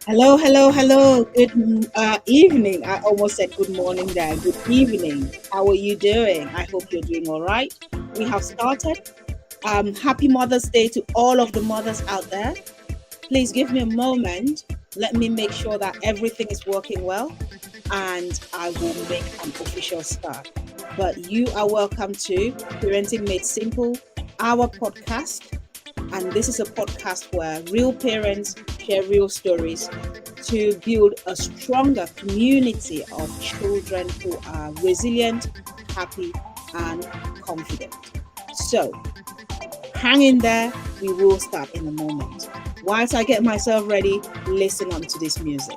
Hello, hello, hello. Good evening. I almost said good morning there. Good evening. How are you doing? I hope you're doing all right. We have started. Happy Mother's Day to all of the mothers out there. Please give me a moment. Let me make sure that everything is working well and I will make an official start. But you are welcome to Parenting Made Simple, our podcast. And this is a podcast where real parents share real stories to build a stronger community of children who are resilient, happy, and confident. So, hang in there. We will start in a moment. Whilst I get myself ready, listen on to this music.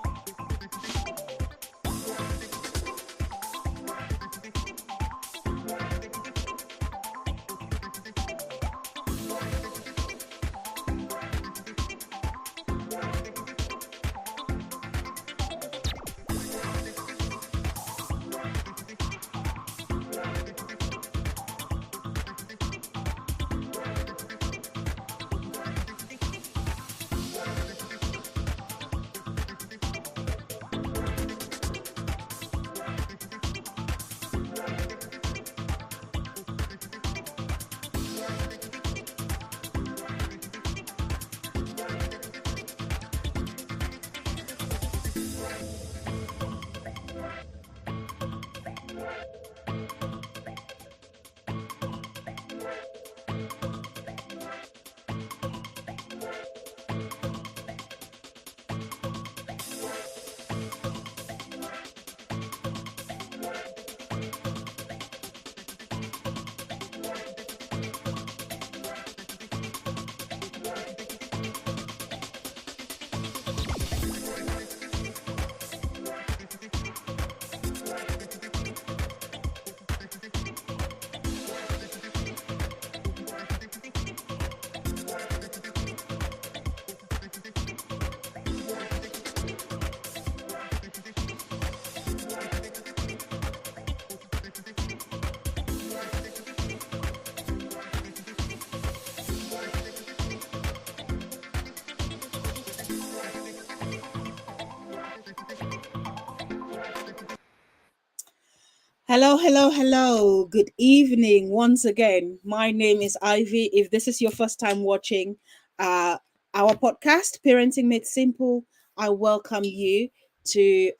Hello, hello, hello. Good evening once again. My name is Ivy. If this is your first time watching uh, our podcast, Parenting Made Simple, I welcome you to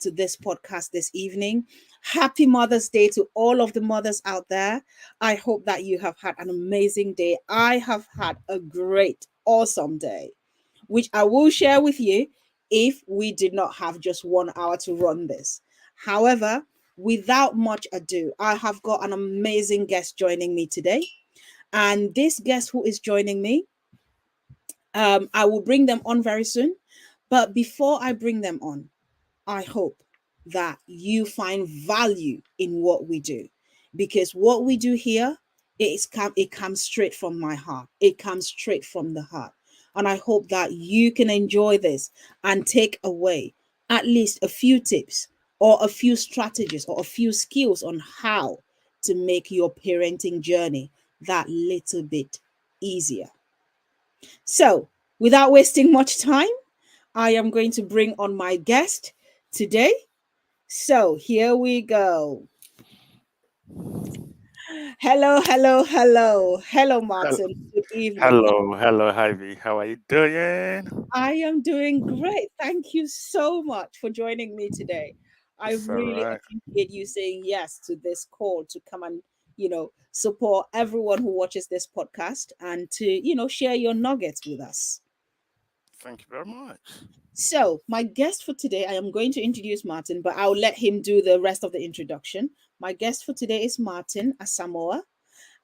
this podcast this evening. Happy Mother's Day to all of the mothers out there. I hope that you have had an amazing day. I have had a great, awesome day, which I will share with you if we did not have just 1 hour to run this. However, without much ado, I have got an amazing guest joining me today. And this guest who is joining me, I will bring them on very soon. But before I bring them on, I hope that you find value in what we do, because what we do here it comes straight from my heart. It comes straight from the heart. And I hope that you can enjoy this and take away at least a few tips or a few strategies or a few skills on how to make your parenting journey that little bit easier. So, without wasting much time, I am going to bring on my guest today. So here we go. Hello, hello, hello. Hello, Hel- Martin. Good evening. hello, Ivy. How are you doing? I am doing great. Thank you so much for joining me today. I It's all really right. appreciate you saying yes to this call to come and, support everyone who watches this podcast and to, share your nuggets with us. Thank you very much. So, my guest for today, I am going to introduce Martin, but I'll let him do the rest of the introduction. My guest for today is Martin Asamoah.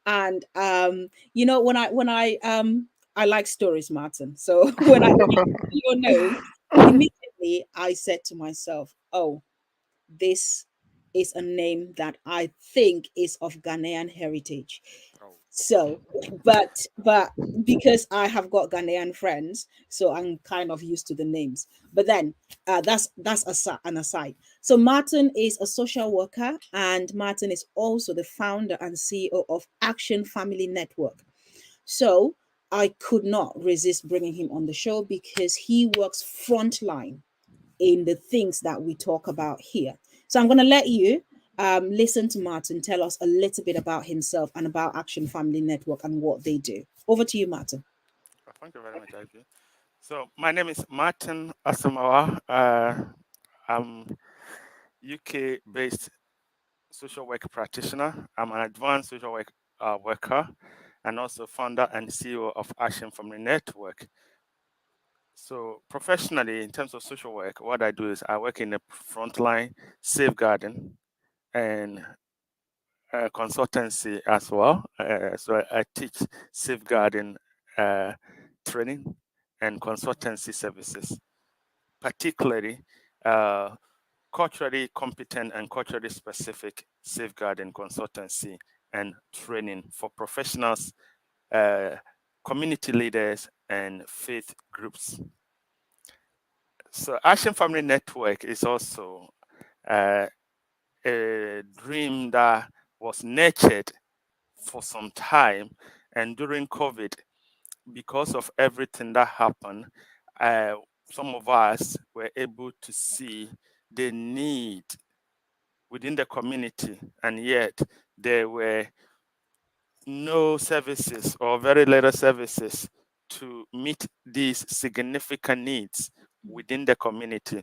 And when I like stories, Martin. So when I see your name, immediately I said to myself, "Oh, this is a name that I think is of Ghanaian heritage." Oh, So, but because I have got Ghanaian friends, so I'm kind of used to the names. But then an aside. So Martin is a social worker, and Martin is also the founder and CEO of Action Family Network. So I could not resist bringing him on the show because he works frontline in the things that we talk about here. So I'm going to let you listen to Martin tell us a little bit about himself and about Action Family Network and what they do. Over to you, Martin. Thank you very much, Ivy. So, my name is Martin Asamawa. I'm UK based social work practitioner. I'm an advanced social work worker and also founder and CEO of Action Family Network. So, professionally, in terms of social work, what I do is I work in the frontline safeguarding and consultancy as well. So I teach safeguarding uh, training and consultancy services, particularly uh, culturally competent and culturally specific safeguarding consultancy and training for professionals, uh, community leaders, and faith groups. So Action Family Network is also uh, a dream that was nurtured for some time. And during COVID, because of everything that happened, uh, some of us were able to see the need within the community, and yet there were no services or very little services to meet these significant needs within the community.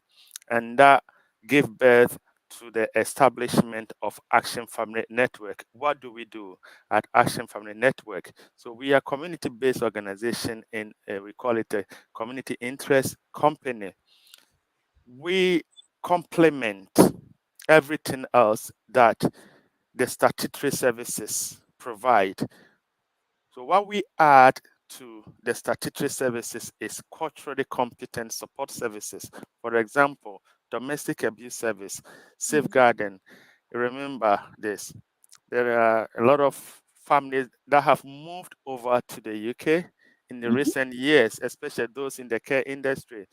And that gave birth to the establishment of Action Family Network. What do we do at Action Family Network? So we are a community-based organization and we call it a community interest company. We complement everything else that the statutory services provide. So what we add to the statutory services is culturally competent support services. For example, domestic abuse service, safeguarding. Remember this. There are a lot of families that have moved over to the UK in the Mm-hmm. recent years, especially those in the care industry.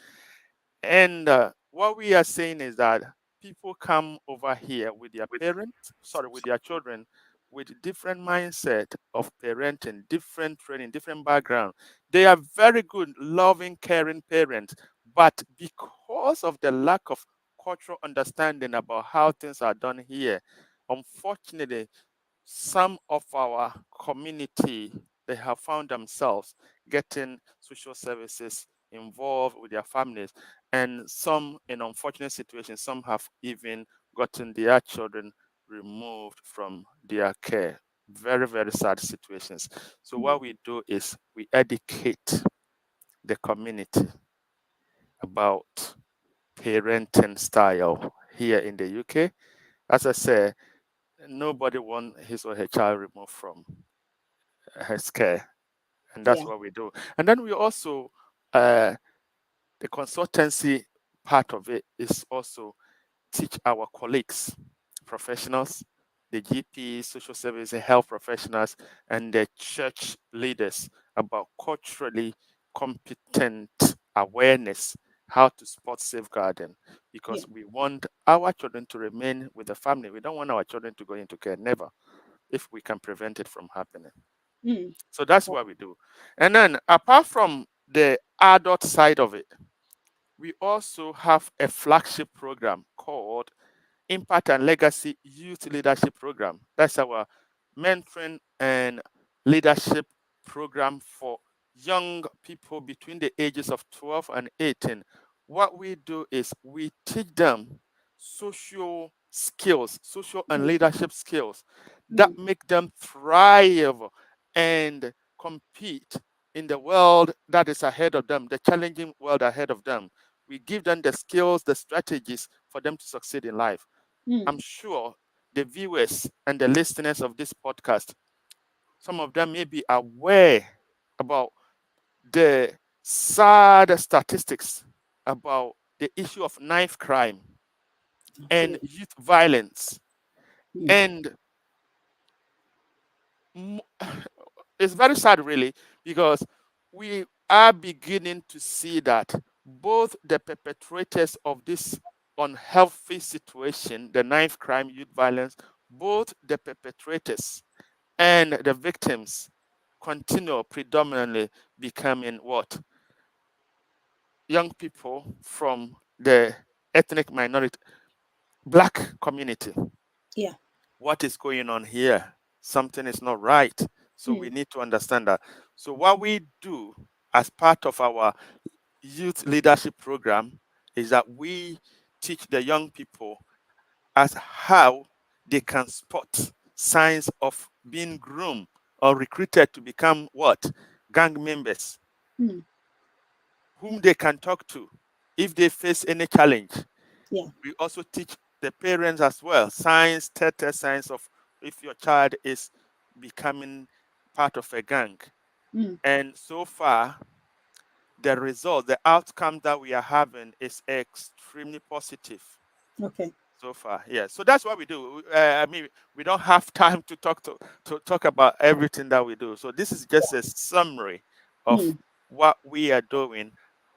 And what we are saying is that people come over here with their parents, sorry, with their children, with different mindset of parenting, different training, different background. They are very good, loving, caring parents, but because of the lack of cultural understanding about how things are done here, unfortunately, some of our community they have found themselves getting social services involved with their families, and some in unfortunate situations some have even gotten their children removed from their care. Very, very sad situations. So what we do is we educate the community about parenting style here in the UK. As I said, nobody wants his or her child removed from his care, and that's Yeah. what we do. And then we also, uh, the consultancy part of it is also teach our colleagues, professionals, the GPs, social service and health professionals, and the church leaders about culturally competent awareness, how to spot safeguarding, Yeah. because we want our children to remain with the family. We don't want our children to go into care, never, if we can prevent it from happening. Mm. So that's what we do. And then apart from the adult side of it, we also have a flagship program called Impact and Legacy Youth Leadership Program. That's our mentoring and leadership program for young people between the ages of 12 and 18. What we do is we teach them social skills, social and Mm. leadership skills that Mm. make them thrive and compete in the world that is ahead of them, the challenging world ahead of them. We give them the skills, the strategies for them to succeed in life. Mm. I'm sure the viewers and the listeners of this podcast, some of them may be aware about the sad statistics about the issue of knife crime and Absolutely. youth violence. Mm. And m- it's very sad, really, because we are beginning to see that both the perpetrators of this unhealthy situation, the knife crime, youth violence, both the perpetrators and the victims continue predominantly becoming what? Young people from the ethnic minority, black community. Yeah. What is going on here? Something is not right. So we Mm. need to understand that. So what we do as part of our youth leadership program is that we teach the young people as how they can spot signs of being groomed or recruited to become what? Gang members, Mm. whom they can talk to if they face any challenge. Yeah. We also teach the parents as well signs, telltale signs of if your child is becoming part of a gang. Mm. And so far, the result, the outcome that we are having is extremely positive Okay. so far. Yeah, so that's what we do. I mean, we don't have time to talk about everything that we do. So this is just a summary of Mm. what we are doing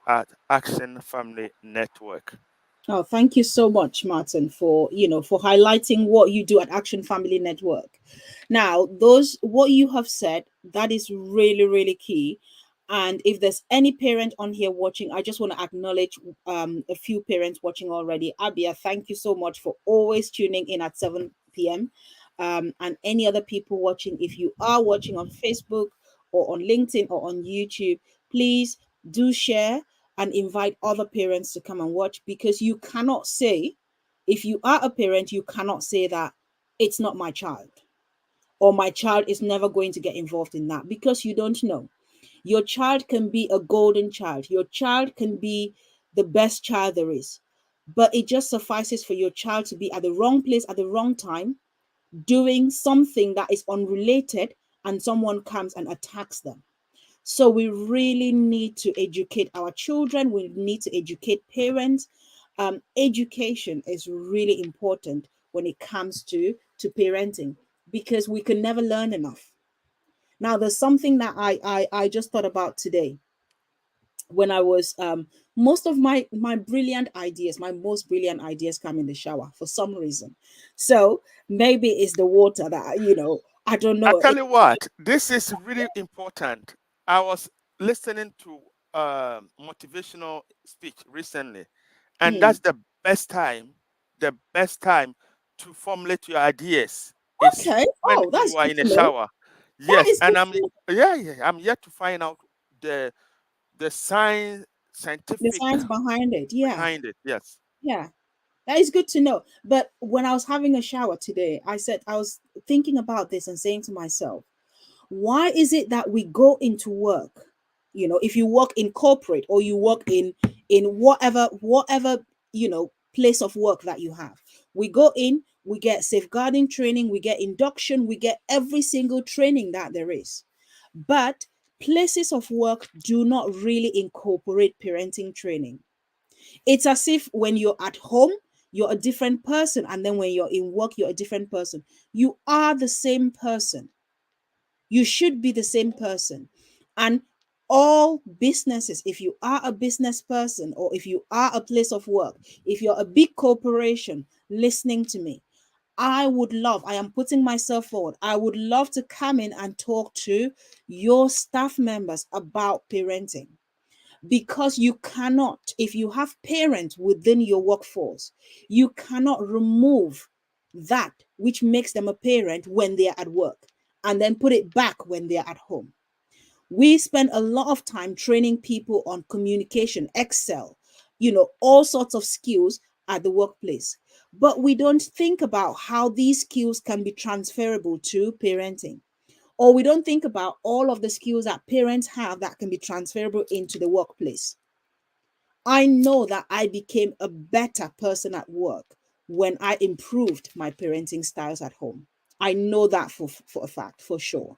at Action Family Network. Oh, thank you so much, Martin, for for highlighting what you do at Action Family Network. Now, those what you have said, that is really, really key. And if there's any parent on here watching, I just want to acknowledge a few parents watching already. Abia, thank you so much for always tuning in at 7 p.m. And any other people watching, if you are watching on Facebook or on LinkedIn or on YouTube, please do share and invite other parents to come and watch, because you cannot say, if you are a parent, you cannot say that it's not my child, or my child is never going to get involved in that, because you don't know. Your child can be a golden child, your child can be the best child there is, but it just suffices for your child to be at the wrong place at the wrong time, doing something that is unrelated, and someone comes and attacks them. So we really need to educate our children. We need to educate parents. Education is really important when it comes to parenting, because we can never learn enough. Now, there's something that I just thought about today when I was most of my brilliant ideas, my most brilliant ideas come in the shower for some reason. So maybe it's the water that I don't I know. tell you what, this is really important. I was listening to motivational speech recently, and Mm, that's the best time to formulate your ideas is okay. when Oh, you that's are good in a to know. shower. That Yes, is good and to know. I'm yet to find out the the science The scientific science behind it. Yeah. behind it. Yes. Yeah. That is good to know. But when I was having a shower today, I was thinking about this and saying to myself, why is it that we go into work, if you work in corporate, or you work in whatever place of work that you have, we go in, we get safeguarding training, we get induction, we get every single training that there is, but places of work do not really incorporate parenting training. It's as if when you're at home, you're a different person, and then when you're in work, you're a different person. You are the same person. You should be the same person. And all businesses, if you are a business person, or if you are a place of work, if you're a big corporation listening to me, I am putting myself forward. I would love to come in and talk to your staff members about parenting, because you cannot, if you have parents within your workforce, you cannot remove that which makes them a parent when they're at work and then put it back when they're at home. We spend a lot of time training people on communication, Excel, all sorts of skills at the workplace, but we don't think about how these skills can be transferable to parenting, or we don't think about all of the skills that parents have that can be transferable into the workplace. I know that I became a better person at work when I improved my parenting styles at home. I know that for a fact, for sure.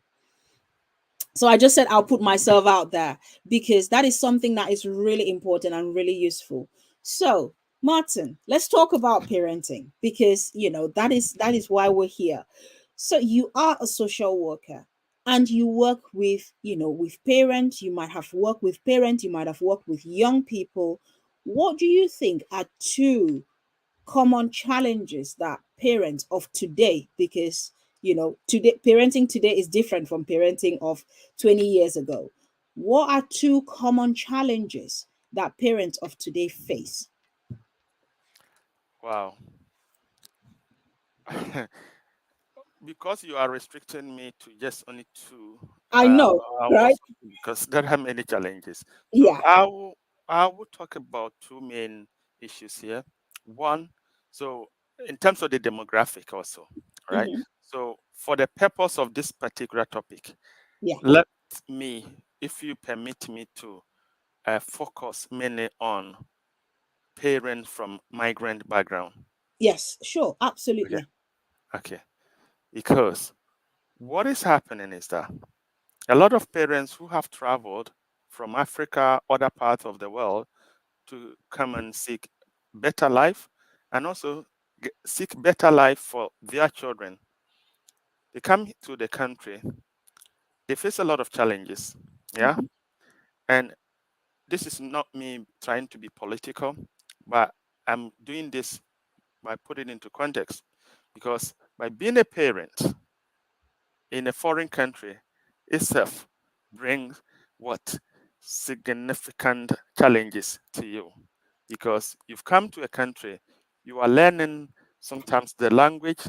So I just said I'll put myself out there, because that is something that is really important and really useful. So, Martin, let's talk about parenting, because that is why we're here. So you are a social worker, and you work with, with parents. You might have worked with parents, you might have worked with young people. What do you think are two common challenges that parents of today, because today parenting today is different from parenting of 20 years ago. What are two common challenges that parents of today face? Wow. Because you are restricting me to just only two, I know, I will right? also, because there are many challenges. So Yeah. I will talk about two main issues here. One, so in terms of the demographic also, right? Hmm. So for the purpose of this particular topic, Yeah. let me, if you permit me to, focus mainly on parents from migrant background. Yes, sure, Okay. absolutely. Okay. Because what is happening is that a lot of parents who have traveled from Africa, other parts of the world, to come and seek better life and also seek better life for their children, they come to the country, they face a lot of challenges. Yeah. Hmm. And this is not me trying to be political, but I'm doing this by putting into context because by being a parent in a foreign country itself brings what significant challenges to you because you've come to a country, you are learning sometimes the language,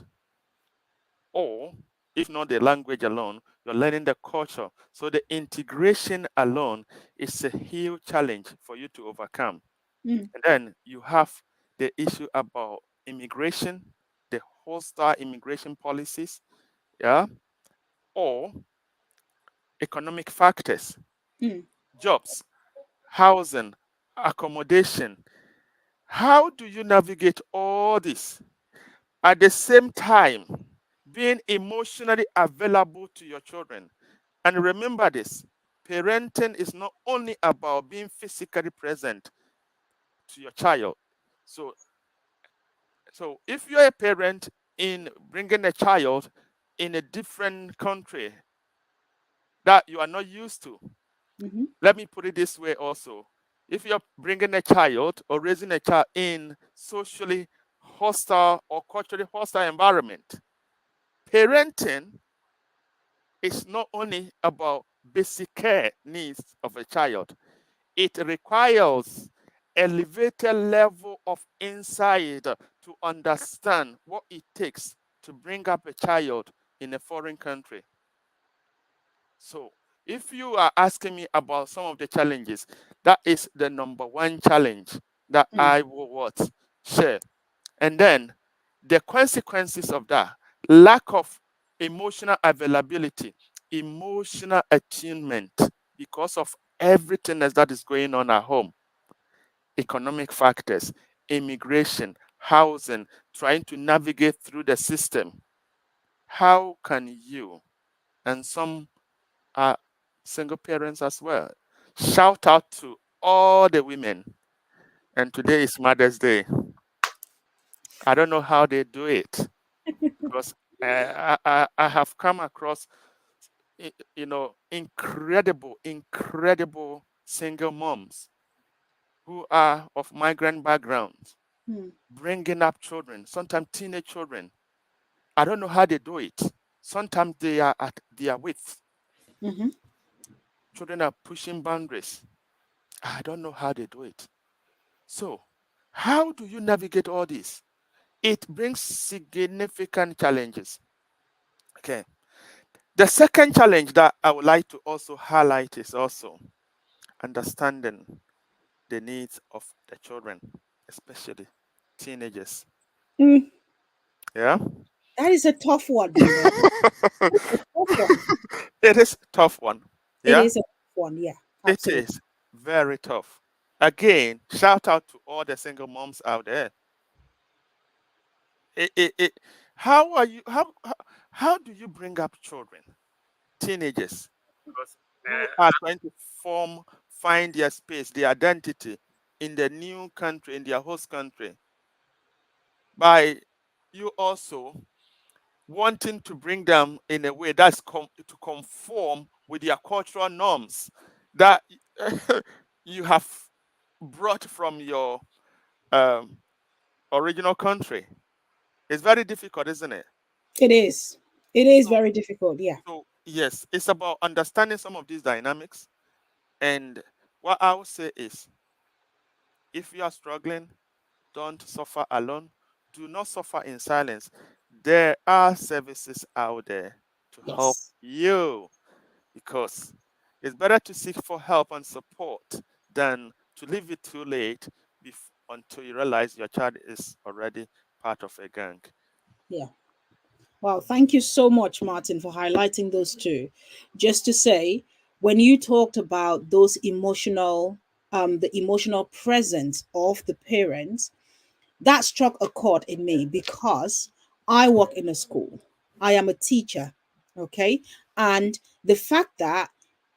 or if not the language alone, you're learning the culture. So the integration alone is a huge challenge for you to overcome. Mm, And then you have the issue about immigration, the hostile immigration policies, yeah, or economic factors, mm, jobs, housing, accommodation. How do you navigate all this at the same time being emotionally available to your children? And remember this, parenting is not only about being physically present to your child. So, so if you're a parent in bringing a child in a different country that you are not used to, mm-hmm, let me put it this way also. If you're bringing a child or raising a child in socially hostile or culturally hostile environment, parenting is not only about basic care needs of a child, it requires elevated level of insight to understand what it takes to bring up a child in a foreign country. So, if you are asking me about some of the challenges, that is the number one challenge that mm, I will what share. And then the consequences of that lack of emotional availability, emotional attunement because of everything else that is going on at home, economic factors, immigration, housing, trying to navigate through the system. How can you and some are single parents as well? Shout out to all the women. And today is Mother's Day. I don't know how they do it because I have come across, incredible single moms who are of migrant backgrounds, mm, bringing up children, sometimes teenage children. I don't know how they do it. Sometimes they are at their width. mm-hmm, Children are pushing boundaries. I don't know how they do it. So, how do you navigate all this? It brings significant challenges. Okay. The second challenge that I would like to also highlight is also understanding the needs of the children, especially teenagers. mm. Yeah. That is a tough one, you know. It's a tough one. It is a tough one. It Yeah. is a tough one, yeah, It absolutely. is very tough. Again, shout out to all the single moms out there. It, how are you? How do you bring up children, teenagers, because who are trying to find their space, their identity in the new country, in their host country, by you also wanting to bring them in a way that's to conform with their cultural norms that you have brought from your original country. It's very difficult, isn't it? It is. It is So, very difficult. Yeah. yes, it's about understanding some of these dynamics. And what I would say is, if you are struggling, don't suffer alone. Do not suffer in silence. There are services out there to help Yes. you, because it's better to seek for help and support than to leave it too late until you realize your child is already part of a gang. Yeah. Wow. Thank you so much, Martin, for highlighting those two. Just to say, when you talked about those emotional, the emotional presence of the parents, that struck a chord in me because I work in a school. I am a teacher. Okay. And the fact that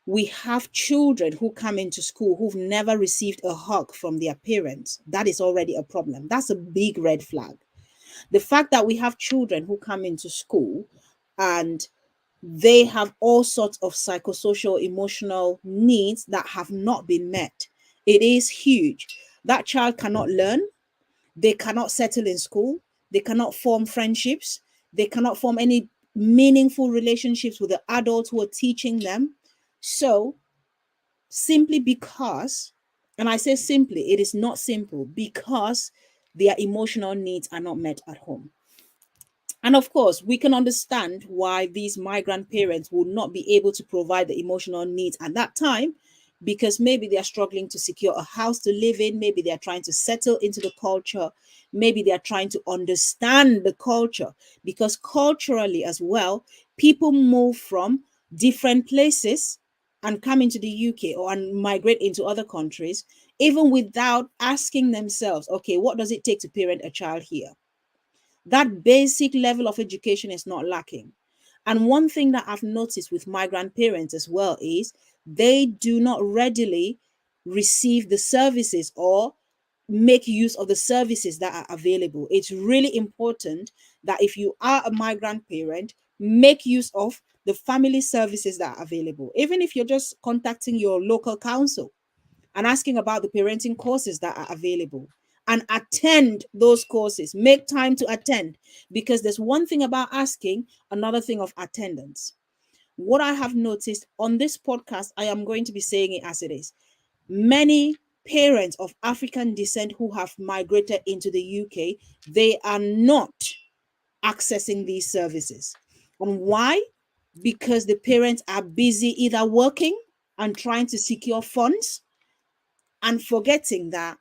we have children who come into school who've never received a hug from their parents, that is already a problem. That's a big red flag. The fact that we have children who come into school and they have all sorts of psychosocial emotional needs that have not been met, it is huge. That child cannot learn, they cannot settle in school, they cannot form friendships, they cannot form any meaningful relationships with the adults who are teaching them. So simply because, and I say simply, it is not simple, because their emotional needs are not met at home. And of course, we can understand why these migrant parents will not be able to provide the emotional needs at that time, because maybe they are struggling to secure a house to live in, maybe they are trying to settle into the culture, maybe they are trying to understand the culture, because culturally as well, people move from different places and come into the UK or and migrate into other countries, even without asking themselves, okay, what does it take to parent a child here? That basic level of education is not lacking. And one thing that I've noticed with migrant parents as well is they do not readily receive the services or make use of the services that are available. It's really important that if you are a migrant parent, make use of the family services that are available. Even if you're just contacting your local council and asking about the parenting courses that are available, and attend those courses. Make time to attend, because there's one thing about asking, another thing of attendance. What I have noticed on this podcast, I am going to be saying it as it is. Many parents of African descent who have migrated into the UK, they are not accessing these services. And why? Because the parents are busy either working and trying to secure funds, and forgetting that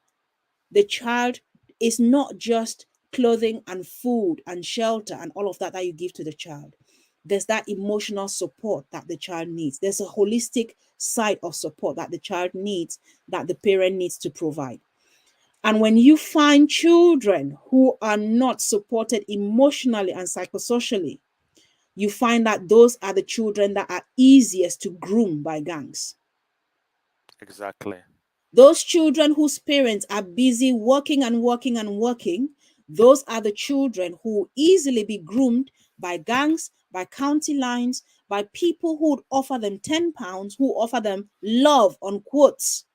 the child is not just clothing and food and shelter and all of that you give to the child. There's that emotional support that the child needs. There's a holistic side of support that the child needs, that the parent needs to provide. And when you find children who are not supported emotionally and psychosocially, you find that those are the children that are easiest to groom by gangs. Exactly. Those children whose parents are busy working and working and working, those are the children who easily be groomed by gangs, by county lines, by people who would offer them £10, who offer them love on quotes,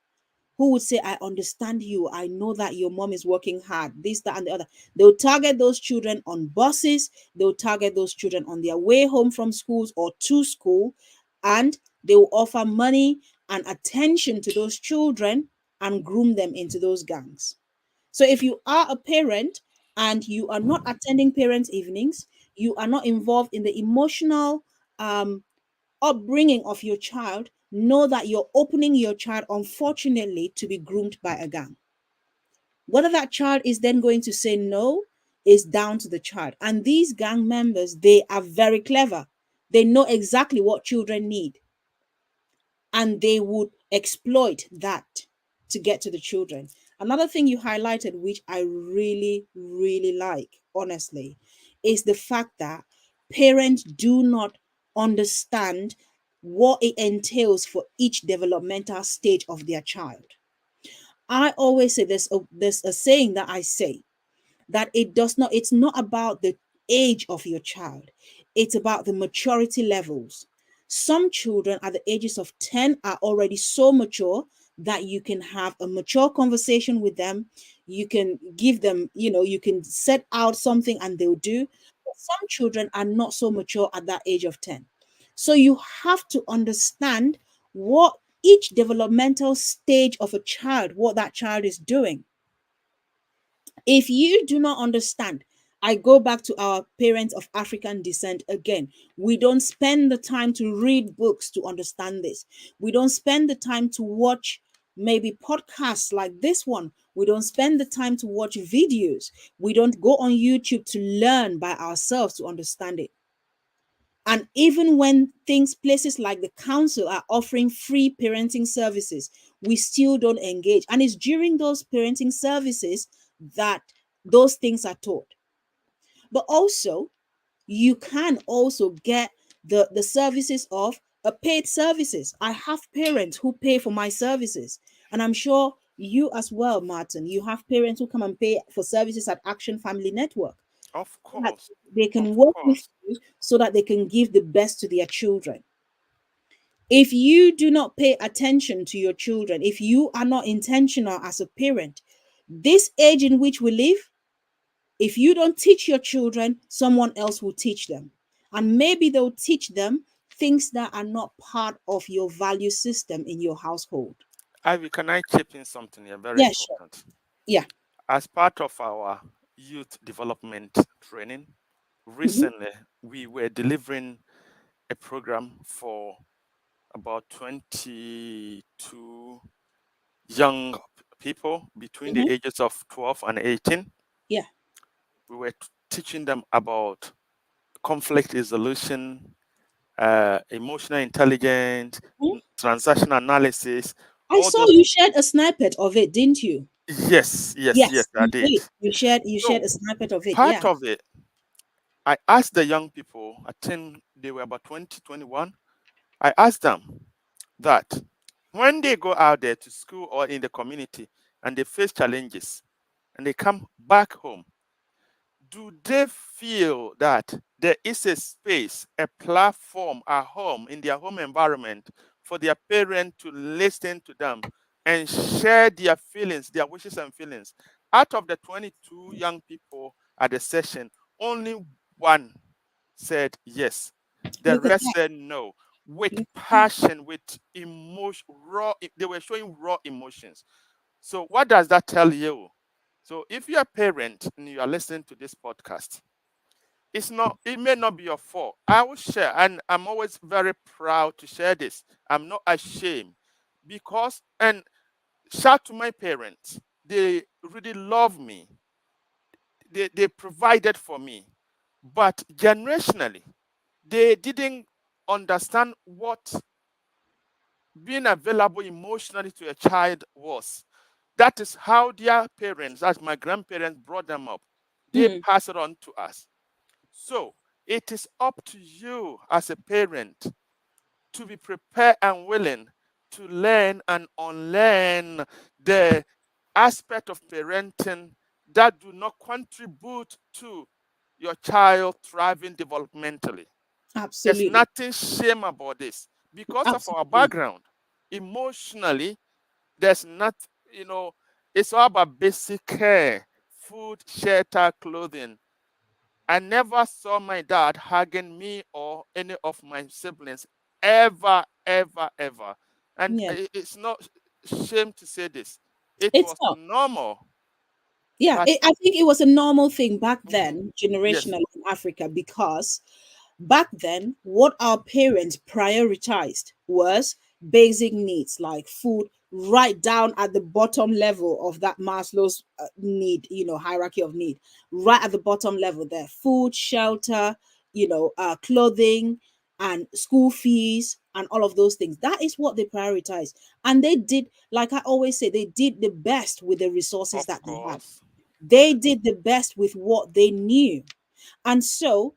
who would say, I understand you. I know that your mom is working hard, this, that, and the other. They'll target those children on buses, they'll target those children on their way home from schools or to school, and they will offer money and attention to those children and groom them into those gangs. So if you are a parent and you are not attending parents' evenings, you are not involved in the emotional upbringing of your child, know that you're opening your child, unfortunately, to be groomed by a gang. Whether that child is then going to say no is down to the child. And these gang members, they are very clever. They know exactly what children need, and they would exploit that to get to the children. Another thing you highlighted, which I really, really like, honestly, is the fact that parents do not understand what it entails for each developmental stage of their child. I always say there's a saying that I say, that it's not about the age of your child, it's about the maturity levels. Some children at the ages of 10 are already so mature that you can have a mature conversation with them, you can give them, you can set out something and they'll do. some children are not so mature at that age of 10. So you have to understand what each developmental stage of a child, what that child is doing. If you do not understand, I go back to our parents of African descent again. We don't spend the time to read books to understand this. We don't spend the time to watch maybe podcasts like this one. We don't spend the time to watch videos. We don't go on YouTube to learn by ourselves to understand it. And even when things, places like the council are offering free parenting services, we still don't engage. And it's during those parenting services that those things are taught. But also, you can also get the services of a paid services. I have parents who pay for my services. And I'm sure you as well, Martin, you have parents who come and pay for services at Action Family Network, Of that course. they Of can work with course. you so that they can give the best to their children. If you do not pay attention to your children, if you are not intentional as a parent, this age in which we live, if you don't teach your children, someone else will teach them. And maybe they'll teach them things that are not part of your value system in your household. Ivy, can I chip in something here? Very Yeah, sure. important. Yeah. As part of our youth development training, Hmm. recently we were delivering a program for about 22 young people between the Hmm. ages of 12 and 18. Yeah. We were teaching them about conflict resolution, emotional intelligence, Mhm. transaction analysis, I all saw those. you shared a snippet of it, didn't you? Yes, yes, yes, Yes, I you did. did. You shared So a snippet of it. part Yeah. of it, I asked the young people, I think they were about 20, 21. I asked them that when they go out there to school or in the community and they face challenges and they come back home, do they feel that there is a space, a platform at home, in their home environment, for their parent to listen to them and share their feelings, their wishes and feelings? Out of the 22 young people at the session, only one said yes. The Look at rest that. said no. With Look at that. passion, with emotion, they were showing raw emotions. So what does that tell you? So if you're a parent and you are listening to this podcast, it may not be your fault. I will share, and I'm always very proud to share this. I'm not ashamed because, and shout to my parents, they really love me. They provided for me. But generationally, they didn't understand what being available emotionally to a child was. That is how their parents, as my grandparents, brought them up. They Mm, pass it on to us. So it is up to you as a parent to be prepared and willing to learn and unlearn the aspect of parenting that do not contribute to your child thriving developmentally. There's absolutely. nothing shame about this because of our Absolutely. background. Emotionally, there's not, you know, it's all about basic care, food, shelter, clothing. I never saw my dad hugging me or any of my siblings ever, ever, ever. And Yeah. it's not shame to say this. It It's was not. normal, Yeah, but I think it was a normal thing back mhm, then, yes, generationally in Africa, because back then, what our parents prioritized was basic needs like food, right down at the bottom level of that Maslow's need, hierarchy of need, right at the bottom level there. Food, shelter, clothing, and school fees, and all of those things. That is what they prioritized. And they did, like I always say, they did the best with the resources of that they had. course. They did the best with what they knew. And so,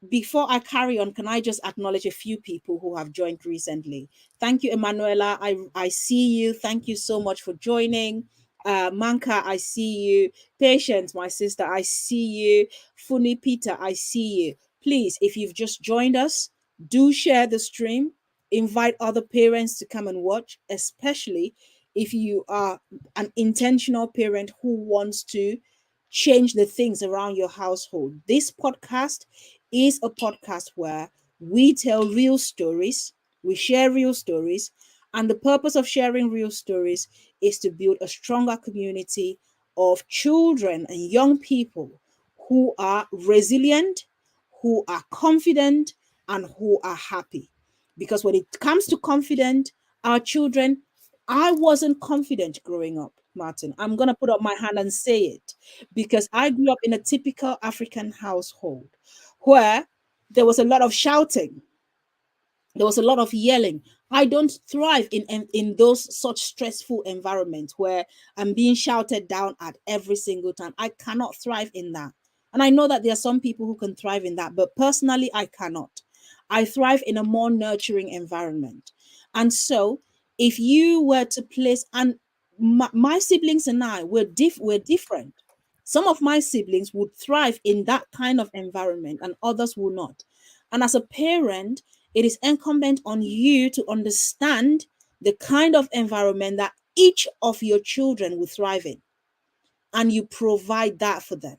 before I carry on, can I just acknowledge a few people who have joined recently? Thank you, Emanuela. I see you. Thank you so much for joining. Manka, I see you. Patience, my sister, I see you. Funi Peter, I see you. Please, if you've just joined us, do share the stream. Invite other parents to come and watch, especially if you are an intentional parent who wants to change the things around your household. This podcast is a podcast where we tell real stories, we share real stories, and the purpose of sharing real stories is to build a stronger community of children and young people who are resilient, who are confident, and who are happy. Because when it comes to confident, our children, I wasn't confident growing up, Martin. I'm going to put up my hand and say it because I grew up in a typical African household where there was a lot of shouting, there was a lot of yelling. I don't thrive in those such stressful environments where I'm being shouted down at every single time. I cannot thrive in that. And I know that there are some people who can thrive in that, but personally I cannot. I thrive in a more nurturing environment. And so if you were to place, and my siblings and I were different. Some of my siblings would thrive in that kind of environment and others will not. And as a parent, it is incumbent on you to understand the kind of environment that each of your children will thrive in, and you provide that for them.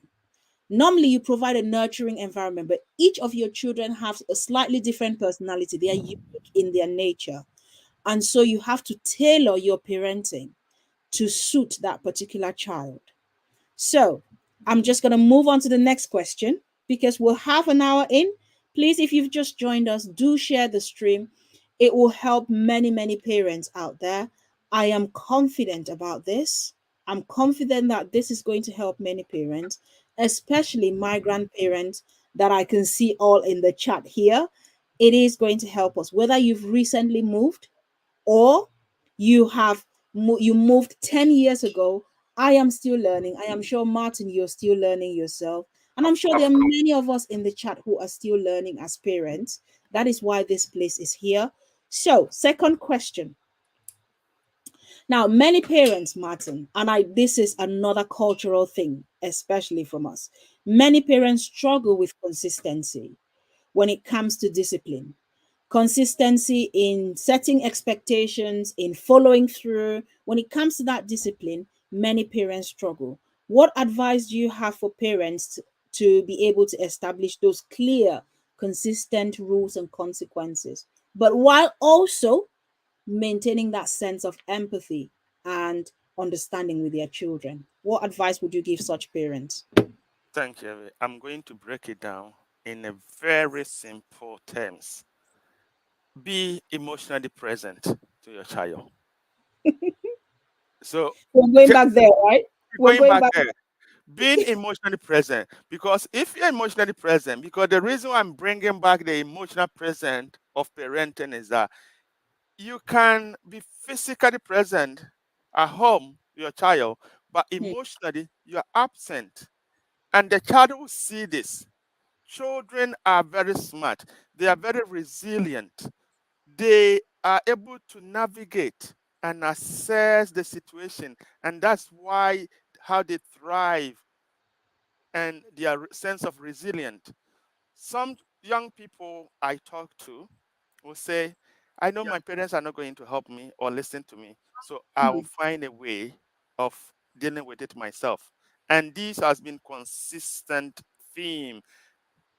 Normally, you provide a nurturing environment, but each of your children have a slightly different personality. They are unique in their nature. And so you have to tailor your parenting to suit that particular child. So I'm just going to move on to the next question because we're half an hour in. Please, if you've just joined us, do share the stream. It will help many, many parents out there. I am confident about this. I'm confident that this is going to help many parents, especially my grandparents that I can see all in the chat here. It is going to help us. Whether you've recently moved, or you moved 10 years ago, I am still learning. I am sure, Martin, you're still learning yourself, and I'm sure Of there are course. many of us in the chat who are still learning as parents. That is why this place is here. So second question. Now, many parents, Martin, and I this is another cultural thing, especially from us, many parents struggle with consistency when it comes to discipline. Consistency in setting expectations, in following through. When it comes to that discipline, many parents struggle. What advice do you have for parents to be able to establish those clear, consistent rules and consequences, but while also maintaining that sense of empathy and understanding with their children? What advice would you give such parents? Thank you. I'm going to break it down in a very simple terms. Be emotionally present to your child. So, We're going back there, right? We're going going back back. there, being emotionally present, because if you're emotionally present, because the reason why I'm bringing back the emotional present of parenting is that you can be physically present at home with your child, but Hmm. emotionally you are absent, and the child will see this. Children are very smart, they are very resilient, they are able to navigate and assess the situation, and that's why how they thrive and their sense of resilience. Some young people I talk to will say, I know my parents are not going to help me or listen to me, so I will Hmm. find a way of dealing with it myself. And this has been consistent theme.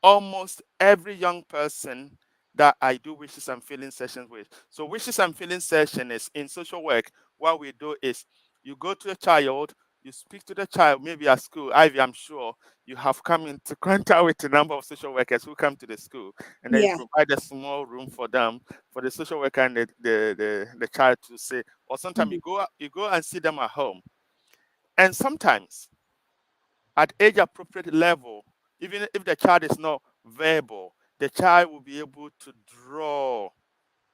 Almost every young person that I do wishes and feeling sessions with. So wishes and feeling session is in social work. What we do is you go to a child, you speak to the child, maybe at school. Ivy, I'm sure you have come into contact with a number of social workers who come to the school, and then you Yeah. provide a small room for them, for the social worker and the child to say, or sometimes Mhm. you go and see them at home. And sometimes at age appropriate level, even if the child is not verbal, the child will be able to draw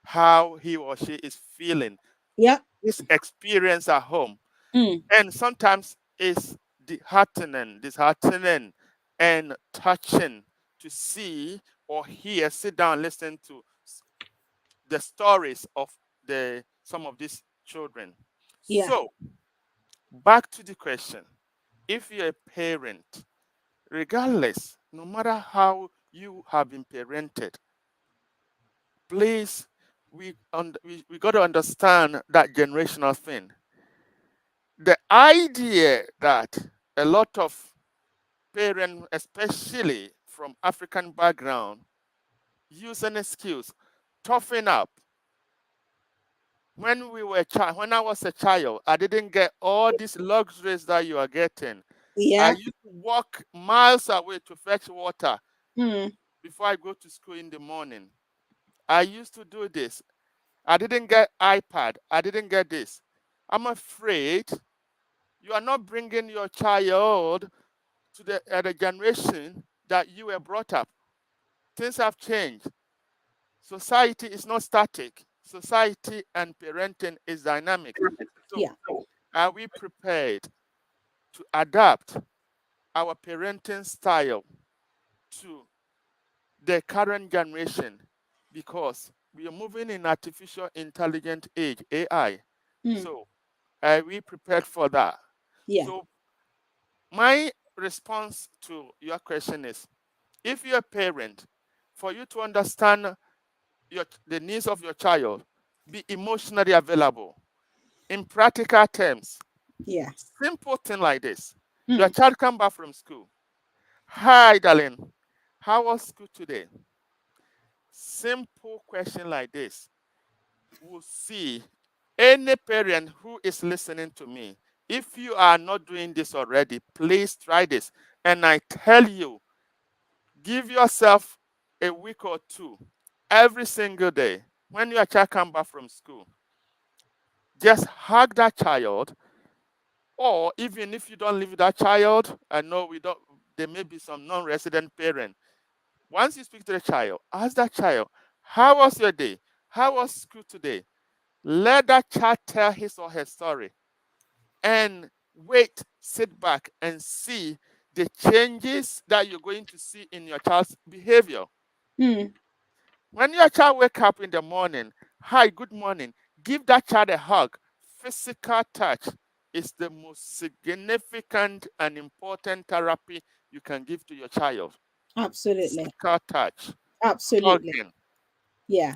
how he or she is feeling, Yeah. his experience at home. Mm. And sometimes it's disheartening and touching to see or hear, sit down, listen to the stories of the some of these children. Yeah. So back to the question. If you're a parent, regardless, no matter how you have been parented, please, we got to understand that generational thing. The idea that a lot of parents, especially from African background, use an excuse, toughen up. When I was a child, I didn't get all these luxuries that you are getting. I Yeah. used to walk miles away to fetch water Mm. before I go to school in the morning. I used to do this. I didn't get iPad. I didn't get this. I'm afraid you are not bringing your child to the generation that you were brought up. Things have changed. Society is not static. Society and parenting is dynamic. So, Yeah. are we prepared to adapt our parenting style to the current generation? Because we are moving in artificial intelligent age, AI. Mm. So, are we prepared for that? Yeah. So, my response to your question is, if you're a parent, for you to understand the needs of your child, be emotionally available. In practical terms, Yeah. simple thing like this. Your Mm. child come back from school. Hi, darling. How was school today? Simple question like this will see any parent who is listening to me. If you are not doing this already, please try this. And I tell you, give yourself a week or two every single day. When your child come back from school, just hug that child, or even if you don't live with that child, I know we don't, there may be some non-resident parent. Once you speak to the child, ask that child, how was your day? How was school today? Let that child tell his or her story, and wait, sit back and see the changes that you're going to see in your child's behavior. Mm. When your child wake up in the morning, hi, good morning, give that child a hug. Physical touch is the most significant and important therapy you can give to your child. Absolutely. Physical touch, Absolutely. hugging. Yeah.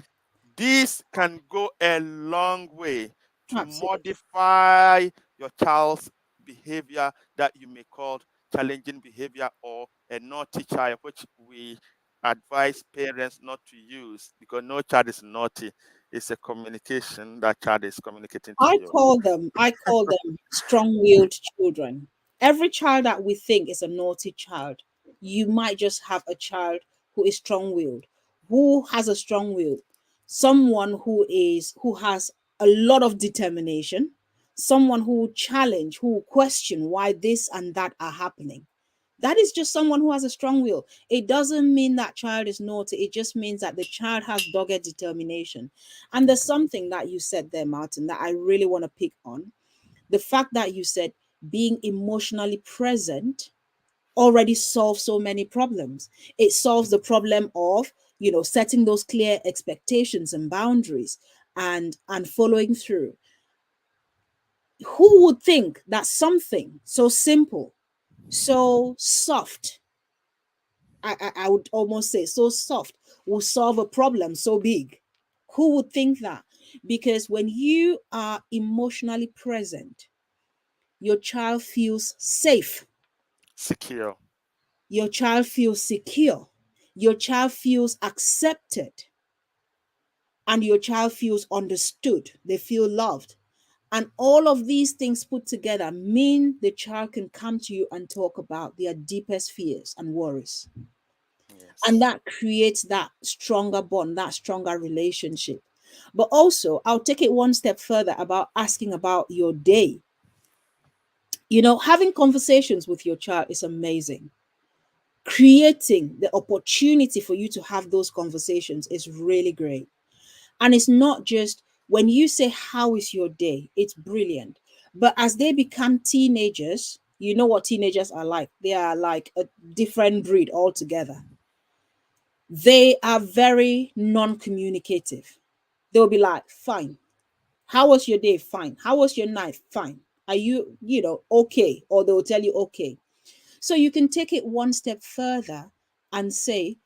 This can go a long way to Absolutely. modify your child's behavior that you may call challenging behavior or a naughty child, which we advise parents not to use because no child is naughty. It's a communication that child is communicating to you. I call them strong-willed children. Every child that we think is a naughty child, you might just have a child who is strong-willed. Who has a strong will? Someone who has a lot of determination, someone who will challenge, who will question why this and that are happening. That is just someone who has a strong will. It doesn't mean that child is naughty. It just means that the child has dogged determination. And there's something that you said there, Martin, that I really want to pick on. The fact that you said being emotionally present already solves so many problems. It solves the problem of, setting those clear expectations and boundaries and following through. Who would think that something so simple, so soft, I would almost say so soft, will solve a problem so big? Who would think that? Because when you are emotionally present, your child feels safe, Secure. your child feels secure, your child feels accepted, and your child feels understood. They feel loved. And all of these things put together mean the child can come to you and talk about their deepest fears and worries. And Yes. that creates that stronger bond, that stronger relationship. But also, I'll take it one step further about asking about your day. Having conversations with your child is amazing. Creating the opportunity for you to have those conversations is really great. And it's not just when you say, how is your day? It's brilliant. But as they become teenagers, you know what teenagers are like. They are like a different breed altogether. They are very non communicative. They'll be like, fine. How was your day? Fine. How was your night? Fine. Are you, okay? Or they'll tell you, okay. So you can take it one step further and say,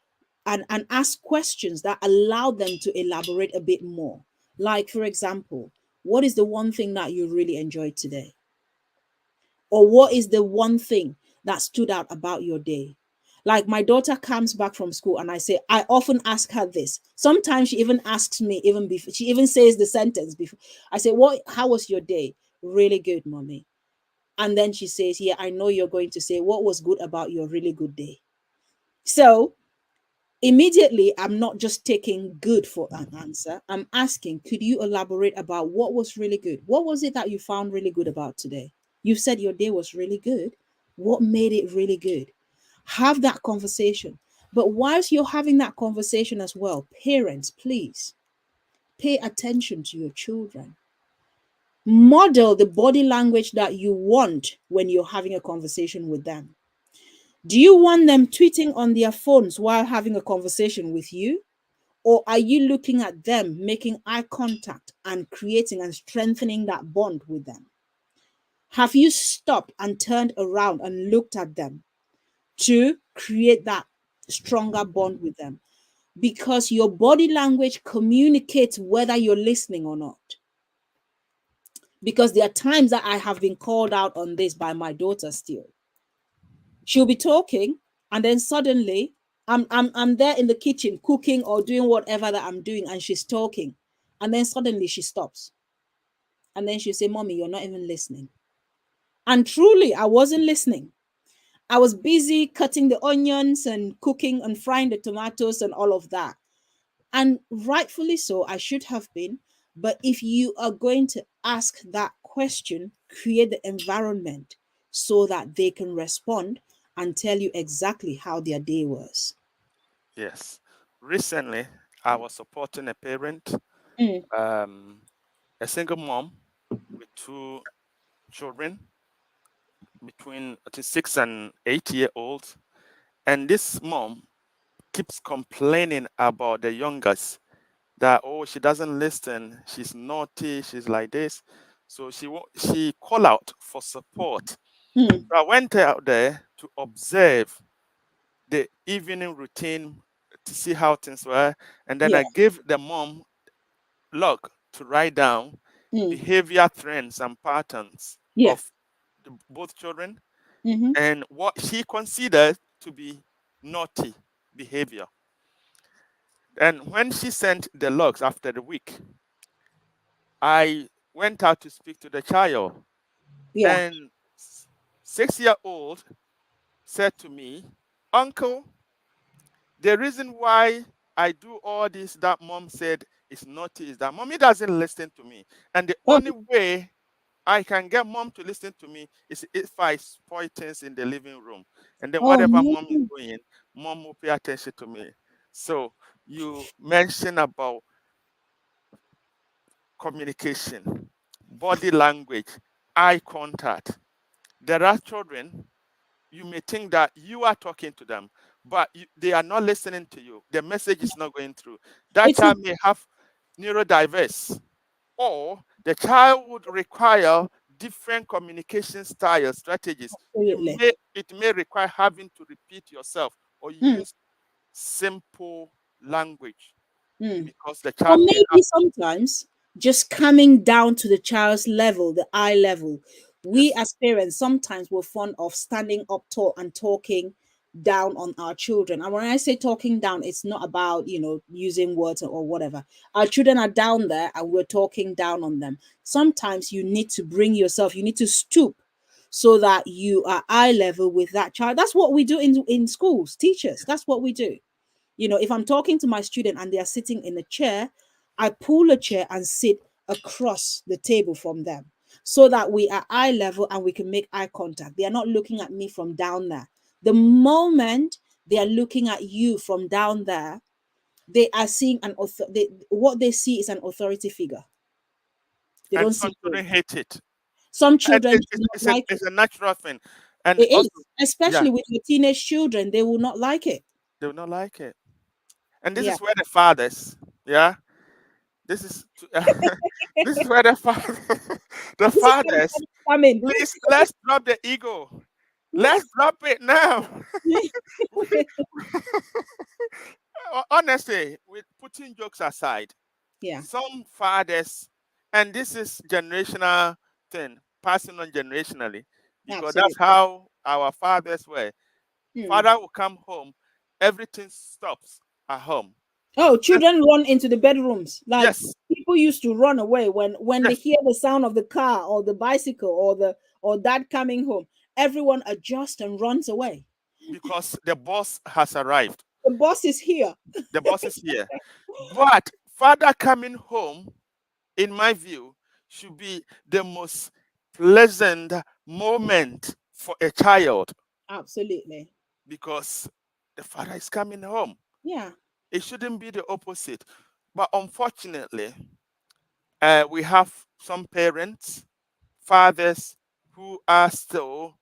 and ask questions that allow them to elaborate a bit more. Like, for example, what is the one thing that you really enjoyed today? Or what is the one thing that stood out about your day? Like my daughter comes back from school and I often ask her this. Sometimes she even asks me, even before she even says the sentence before. I say, how was your day? Really good, mommy. And then she says, yeah, I know you're going to say, what was good about your really good day? So immediately, I'm not just taking good for an answer. I'm asking, could you elaborate about what was really good? What was it that you found really good about today? You said your day was really good. What made it really good? Have that conversation. But whilst you're having that conversation as well, parents, please pay attention to your children. Model the body language that you want when you're having a conversation with them. Do you want them tweeting on their phones while having a conversation with you? Or are you looking at them, making eye contact and creating and strengthening that bond with them? Have you stopped and turned around and looked at them to create that stronger bond with them? Because your body language communicates whether you're listening or not. Because there are times that I have been called out on this by my daughter still. She'll be talking, and then suddenly I'm there in the kitchen cooking or doing whatever that I'm doing, and she's talking. And then suddenly she stops. And then she'll say, Mommy, you're not even listening. And truly, I wasn't listening. I was busy cutting the onions and cooking and frying the tomatoes and all of that. And rightfully so, I should have been. But if you are going to ask that question, create the environment so that they can respond and tell you exactly how their day was. Yes. Recently, I was supporting a parent, Mm, um, a single mom with two children between I think 6 and 8 year olds. And this mom keeps complaining about the youngest that, oh, she doesn't listen, she's naughty, she's like this. So she called out for support. mm, So I went out there to observe the evening routine to see how things were. And then yeah, I gave the mom log to write down mm, behavior trends and patterns yeah, of both children mm-hmm, and what she considered to be naughty behavior. And when she sent the logs after the week, I went out to speak to the child. yeah. And 6 year old said to me, Uncle, the reason why I do all this that mom said is naughty is that mommy doesn't listen to me. And the Oh, only way I can get mom to listen to me is if I spoil things in the living room. And then oh whatever no. mom is doing, mom will pay attention to me. So you mentioned about communication, body language, eye contact. There are children, you may think that you are talking to them, but they are not listening to you. The message is not going through. That It's not child may have neurodiverse, or the child would require different communication styles, strategies. absolutely. It may require having to repeat yourself or Mm, use simple language mm. because the Or child may have. maybe sometimes just coming down to the child's level, the eye level. We Yes. as parents sometimes we're fond of standing up tall and talking down on our children. And when I say talking down, it's not about, using words or whatever. Our children are down there and we're talking down on them. Sometimes you need to bring yourself, you need to stoop so that you are eye level with that child. That's what we do in schools, teachers. That's what we do. If I'm talking to my student and they are sitting in a chair, I pull a chair and sit across the table from them so that we are eye level and we can make eye contact. They are not looking at me from down there. The moment they are looking at you from down there, they are seeing what they see is an authority figure. They And don't some see you. children hate it. Some And children do not like it. it's a natural thing. And It is, also, yeah, especially with your teenage children, they will not like it. they will not like it. And this Yeah. is where the fathers, yeah, this is this is where the father, the This is where the fathers, problem come in. please let's drop the ego. Let's drop it now. Honestly, with putting jokes aside, Yeah, some fathers, and this is generational thing, passing on generationally, because that's absolutely. how our fathers were. Hmm. Father will come home, everything stops at home. Oh, Yes, children run into the bedrooms. Like yes, people used to run away when they yes, hear the sound of the car or the bicycle or dad coming home. Everyone adjusts and runs away. because the boss has arrived. The boss is here. The boss is here. But father coming home, in my view, should be the most pleasant moment for a child Absolutely. because the father is coming home. Yeah. It shouldn't be the opposite. But unfortunately, we have some parents, fathers who are still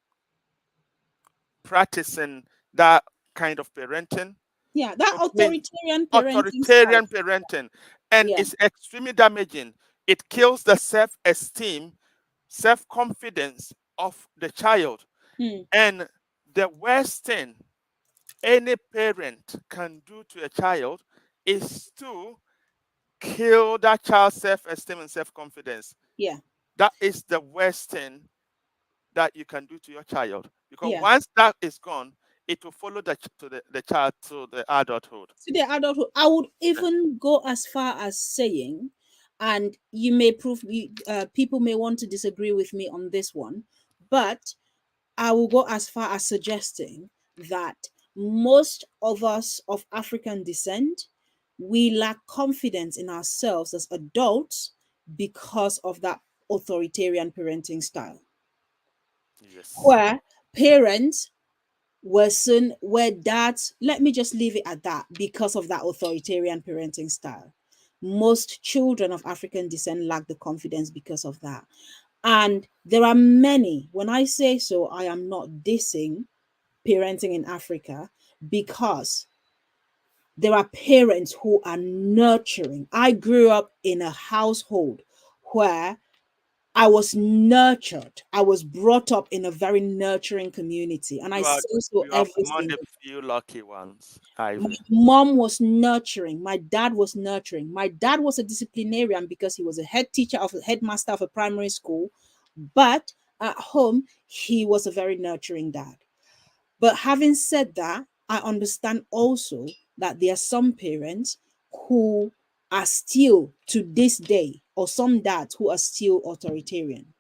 practicing that kind of parenting, Yeah. That okay, authoritarian parenting style. authoritarian parenting, and Yeah. it's extremely damaging. It kills the self-esteem, self-confidence of the child. Hmm. And the worst thing any parent can do to a child is to kill that child's self-esteem and self-confidence. Yeah. That is the worst thing that you can do to your child, because Yeah. once that is gone, it will follow the child to the adulthood. To the adulthood, I would even go as far as saying, and you may prove people may want to disagree with me on this one, but I will go as far as suggesting that most of us of African descent, we lack confidence in ourselves as adults because of that authoritarian parenting style, Yes. where parents where dads, let me just leave it at that, because of that authoritarian parenting style. Most children of African descent lack the confidence because of that. And there are many, when I say so, I am not dissing parenting in Africa, because there are parents who are nurturing. I grew up in a household where I was nurtured. I was brought up in a very nurturing community, and I You are say so you are every among the single. few lucky ones, My Ivy. mom was nurturing. My dad was nurturing. My dad was a disciplinarian because he was a head teacher of a headmaster of a primary school, but at home he was a very nurturing dad. But having said that, I understand also that there are some parents who are still to this day, or some dads who are still authoritarian.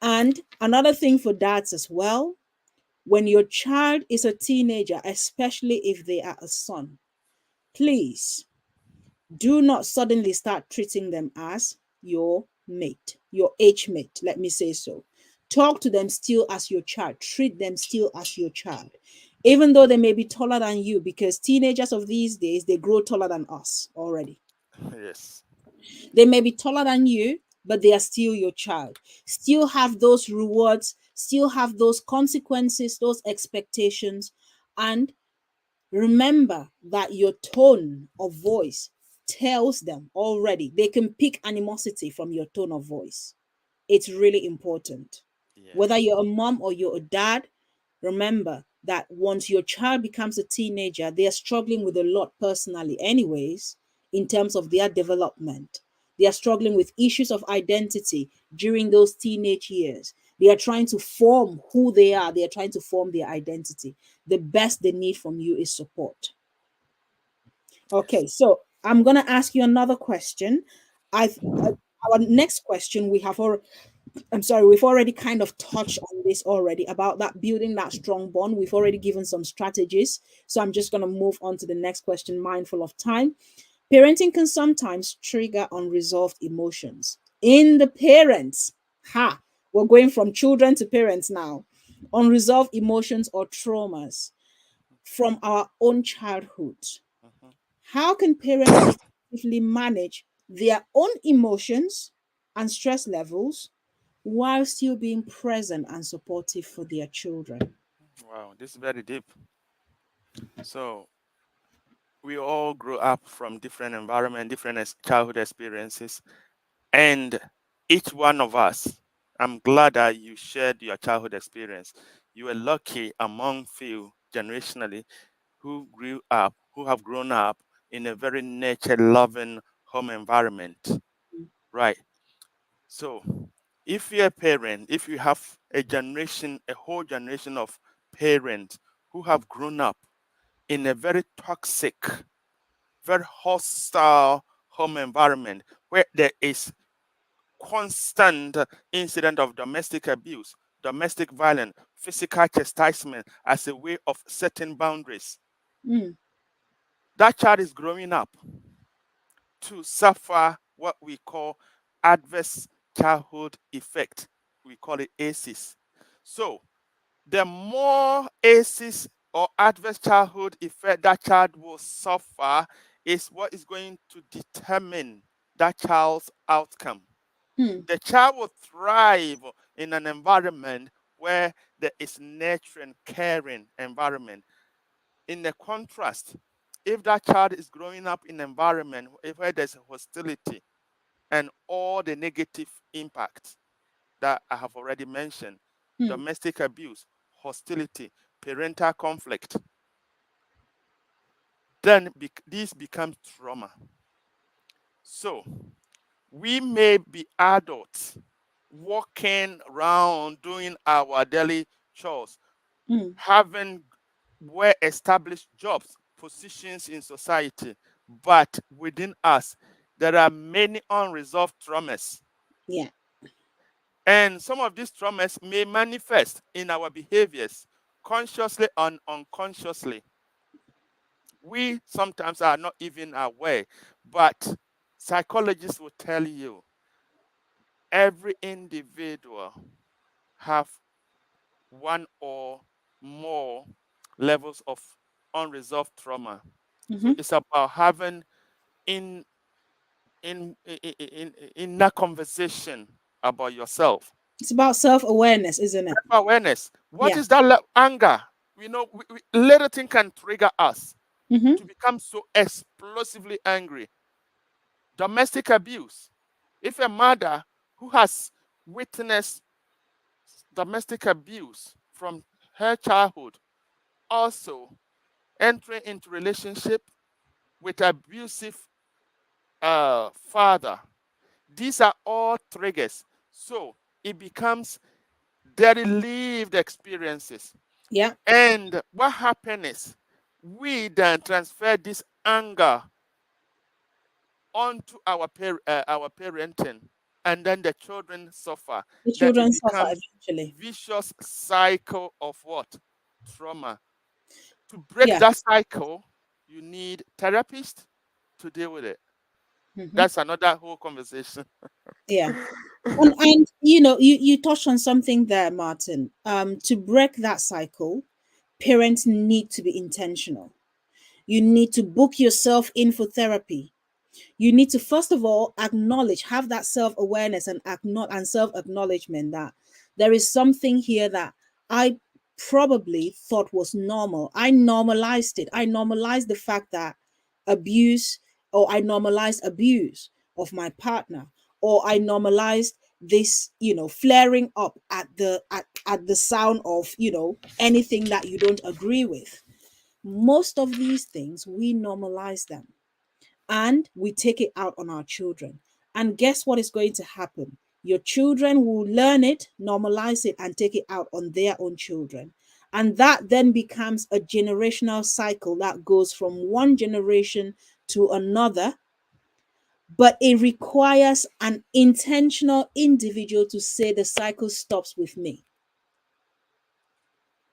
And another thing for dads as well, when your child is a teenager, especially if they are a son, please do not suddenly start treating them as your mate, your age mate, let me say so. Talk to them still as your child, treat them still as your child, even though they may be taller than you, because teenagers of these days, they grow taller than us already. Yes. They may be taller than you, but they are still your child. Still have those rewards, still have those consequences, those expectations. And remember that your tone of voice tells them already. They can pick animosity from your tone of voice. It's really important. Whether Yes. you're a mom or you're a dad, remember that once your child becomes a teenager, they are struggling with a lot personally, anyways, in terms of their development. They are struggling with issues of identity during those teenage years. They are trying to form who they are, they are trying to form their identity. The best they need from you is support. Yes. Okay, so I'm going to ask you another question. I've our next question we have already, I'm sorry, we've already kind of touched on this already about that building that strong bond. We've already given some strategies. So I'm just going to move on to the next question, mindful of time. Parenting can sometimes trigger unresolved emotions in the parents. Ha! We're going from children to parents now. Unresolved emotions or traumas from our own childhood. Mhm. How can parents effectively manage their own emotions and stress levels while still being present and supportive for their children? Wow, this is very deep. So we all grew up from different environment, different childhood experiences, and each one of us. I'm glad that you shared your childhood experience. You were lucky among few generationally who have grown up in a very nature-loving home environment. Right. So, if you're a parent, if you have a whole generation of parents who have grown up in a very toxic, very hostile home environment where there is constant incident of domestic abuse, domestic violence, physical chastisement as a way of setting boundaries. Mm. That child is growing up to suffer what we call adverse childhood effect. We call it ACEs. So the more ACEs or adverse childhood effect that child will suffer is what is going to determine that child's outcome. Mm. The child will thrive in an environment where there is nurturing, caring environment. In the contrast, if that child is growing up in an environment where there's hostility and all the negative impacts that I have already mentioned, Mm. domestic abuse, hostility, parental conflict, then this becomes trauma. So we may be adults walking around doing our daily chores, Mm. having well established jobs, positions in society, but within us, there are many unresolved traumas. Yeah. And some of these traumas may manifest in our behaviors, consciously and unconsciously. We sometimes are not even aware, but psychologists will tell you every individual have one or more levels of unresolved trauma. So Mm-hmm. it's about having in in that conversation about yourself. It's about self-awareness, isn't it? Awareness. What Yeah. is that anger? Little thing can trigger us Mm-hmm. to become so explosively angry. Domestic abuse. If a mother who has witnessed domestic abuse from her childhood also entering into relationship with abusive father, these are all triggers. So it becomes very lived experiences. Yeah. And what happens is we then transfer this anger onto our parenting, and then the children suffer. The Then it children suffer becomes eventually. vicious cycle of what? Trauma. To break Yeah. that cycle, you need therapists to deal with it. Mm-hmm. That's another whole conversation. Yeah. And you know, you touched on something there, Martin. To break that cycle, parents need to be intentional. You need to book yourself in for therapy. You need to first of all acknowledge, have that self-awareness and acknowledge and self-acknowledgement that there is something here that I probably thought was normal. I normalized it. I normalized the fact that abuse, or I normalized abuse of my partner, or I normalized this, flaring up at the sound of, anything that you don't agree with. Most of these things we normalize them, and we take it out on our children. And guess what is going to happen? Your children will learn it, normalize it, and take it out on their own children. And that then becomes a generational cycle that goes from one generation to another. But it requires an intentional individual to say the cycle stops with me.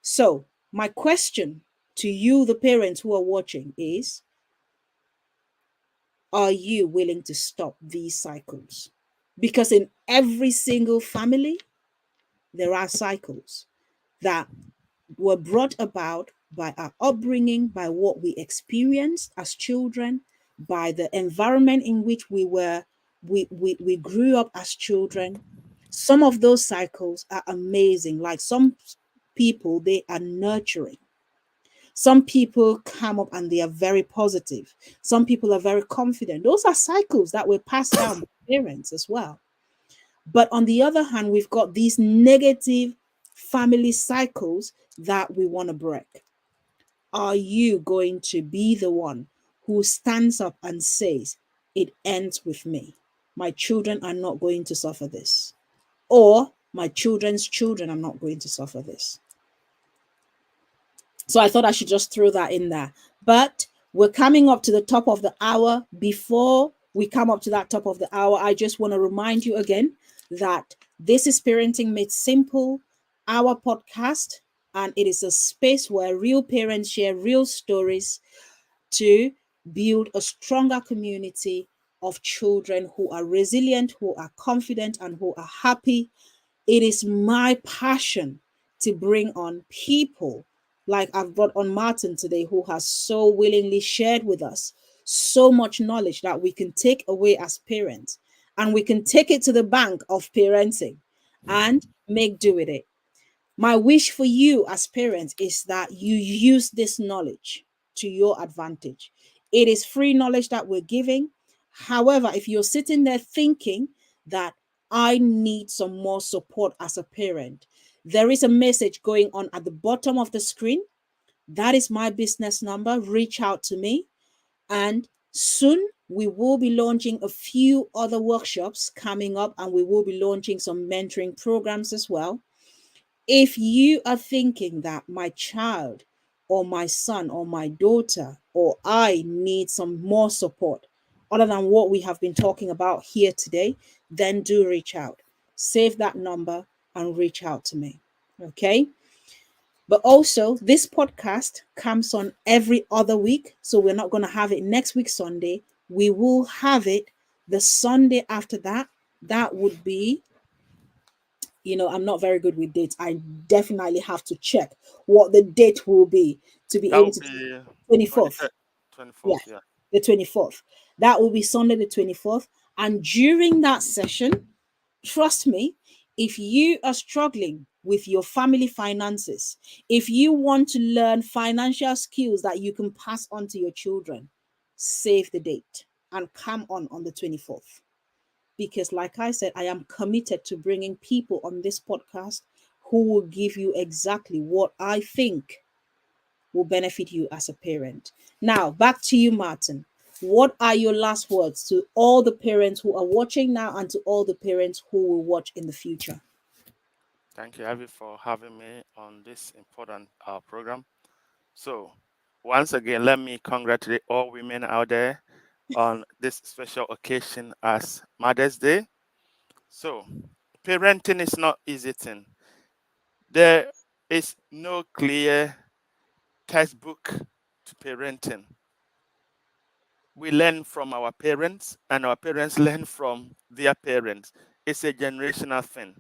So, my question to you, the parents who are watching, is, are you willing to stop these cycles? Because in every single family, there are cycles that were brought about by our upbringing, by what we experienced as children, by the environment in which we grew up as children. Some of those cycles are amazing. Like some people, they are nurturing. Some people come up and they are very positive. Some people are very confident. Those are cycles that were passed down by parents as well. But on the other hand, we've got these negative family cycles that we want to break. Are you going to be the one who stands up and says, it ends with me? My children are not going to suffer this. Or my children's children are not going to suffer this. So I thought I should just throw that in there. But we're coming up to the top of the hour. Before we come up to that top of the hour, I just want to remind you again that this is Parenting Made Simple, our podcast, and it is a space where real parents share real stories to build a stronger community of children who are resilient, who are confident, and who are happy. It is my passion to bring on people like I've brought on Martin today, who has so willingly shared with us so much knowledge that we can take away as parents and we can take it to the bank of parenting and make do with it. My wish for you as parents is that you use this knowledge to your advantage. It is free knowledge that we're giving. However, if you're sitting there thinking that I need some more support as a parent, there is a message going on at the bottom of the screen. That is my business number. Reach out to me. And soon we will be launching a few other workshops coming up, and we will be launching some mentoring programs as well. If you are thinking that my child or my son or my daughter or I need some more support other than what we have been talking about here today, then do reach out. Save that number and reach out to me. Okay. But also, this podcast comes on every other week. So we're not going to have it next week, Sunday. We will have it the Sunday after that. That would be, I'm not very good with dates. I definitely have to check what the date will be to be That able would to be 24th. 23rd, Yeah, 24th, yeah. the 24th. That will be Sunday the 24th. And during that session, trust me, if you are struggling with your family finances, if you want to learn financial skills that you can pass on to your children, save the date and come on the 24th, because like I said, I am committed to bringing people on this podcast who will give you exactly what I think will benefit you as a parent. Now back to you, Martin. What are your last words to all the parents who are watching now and to all the parents who will watch in the future? Thank you, Abby, for having me on this important program. So, once again, let me congratulate all women out there on this special occasion as Mother's Day. So, parenting is not easy thing. There is no clear textbook to parenting. We learn from our parents, and our parents learn from their parents. It's a generational thing.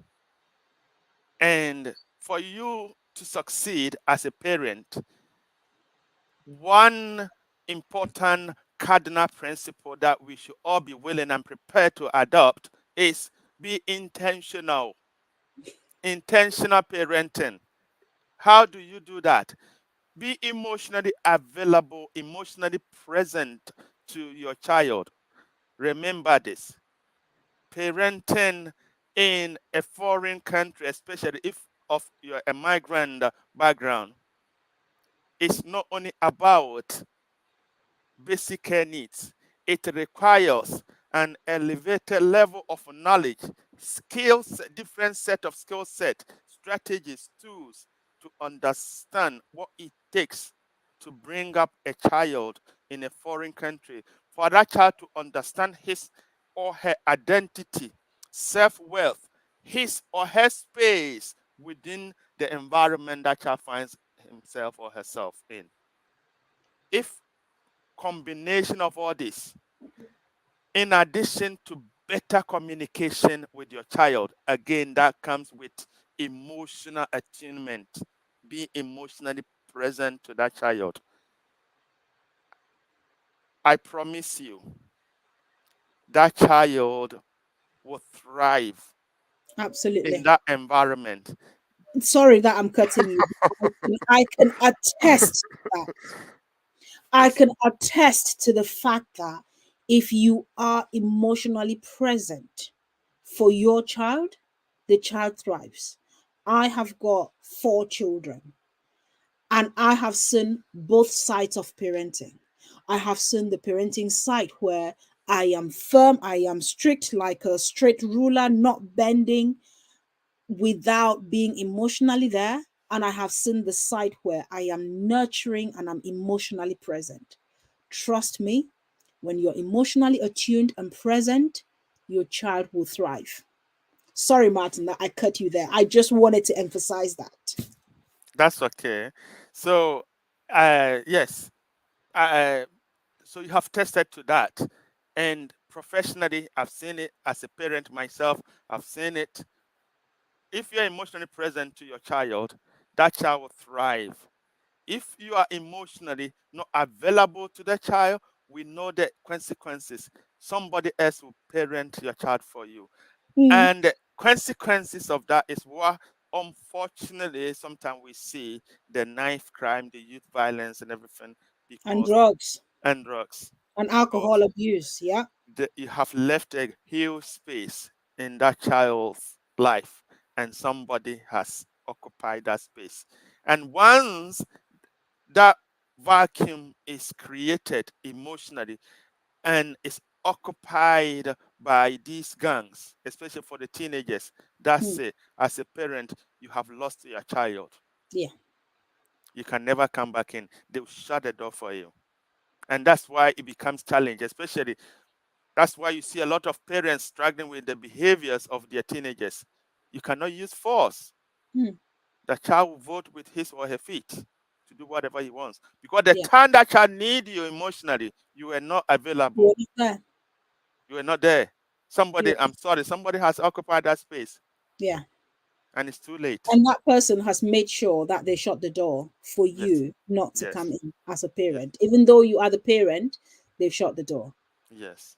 And for you to succeed as a parent, one important cardinal principle that we should all be willing and prepared to adopt is be intentional. Intentional parenting. How do you do that? Be emotionally available, emotionally present to your child. Remember this: parenting in a foreign country, especially if of you're a migrant background, is not only about basic care needs. It requires an elevated level of knowledge, skills, different set of skill set, strategies, tools to understand what it takes to bring up a child in a foreign country, for that child to understand his or her identity, self-worth, his or her space within the environment that child finds himself or herself in. If combination of all this, in addition to better communication with your child, again, that comes with emotional attunement. Be emotionally present to that child. I promise you, that child will thrive in Absolutely. that environment. Sorry that I'm cutting you. I can attest to that. I Yes. can attest to the fact that if you are emotionally present for your child, the child thrives. I have got 4 children, and I have seen both sides of parenting. I have seen the parenting side where I am firm, I am strict like a straight ruler, not bending without being emotionally there. and I have seen the side where I am nurturing and I'm emotionally present. Trust me, when you're emotionally attuned and present, your child will thrive. Sorry, Martin, that I cut you there. I just wanted to emphasize that. That's okay. So, yes, uh, so you have tested to that. And professionally, I've seen it as a parent myself, I've seen it. If you're emotionally present to your child, that child will thrive. If you are emotionally not available to the child, we know the consequences. Somebody else will parent your child for you. Mm. And the consequences of that is what, unfortunately, sometimes we see the knife crime, the youth violence, and everything And because, drugs and drugs, and because alcohol abuse. Yeah. you have left a huge space in that child's life, and somebody has occupied that space. And once that vacuum is created emotionally and is occupied by these gangs, especially for the teenagers, that's Mm. it. As a parent, you have lost your child. Yeah. You can never come back in. They'll shut the door for you. And that's why it becomes challenging, especially that's why you see a lot of parents struggling with the behaviors of their teenagers. You cannot use force. Mm. The child will vote with his or her feet to do whatever he wants. Because the Yeah. time that child need you emotionally, you are not You available. understand? You are not there. You, Somebody, I'm sorry, somebody has occupied that space yeah. and it's too late. And that person has made sure that they shut the door for Yes, you not to come yes, in as a yes, parent. Even though you are the parent, they've shut the door. yes.